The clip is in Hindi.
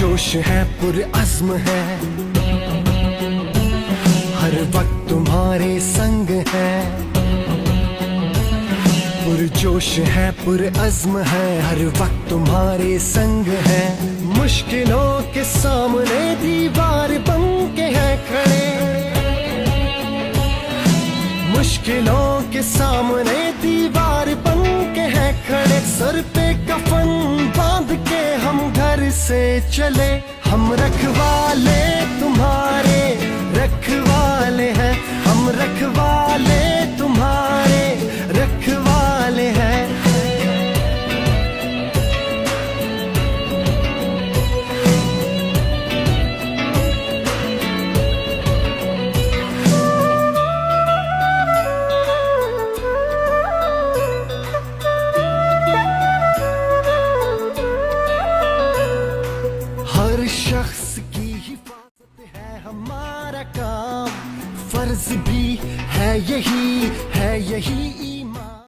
जोश है पुरअज़्म है, हर वक्त तुम्हारे संग है। पुरजोश है पुरअज़्म है, हर वक्त तुम्हारे संग है। मुश्किलों के सामने दीवार बन के है खड़े, मुश्किलों के सामने दीवार बन के है खड़े। सर पे कफन बांध के हम घर से चले, हम रखवाले तुम्हारे रखवाले हैं, हम रखवाले तुम्हारे रखवाले हैं। हर शख्स की हिफाजत है हमारा काम, फर्ज भी है यही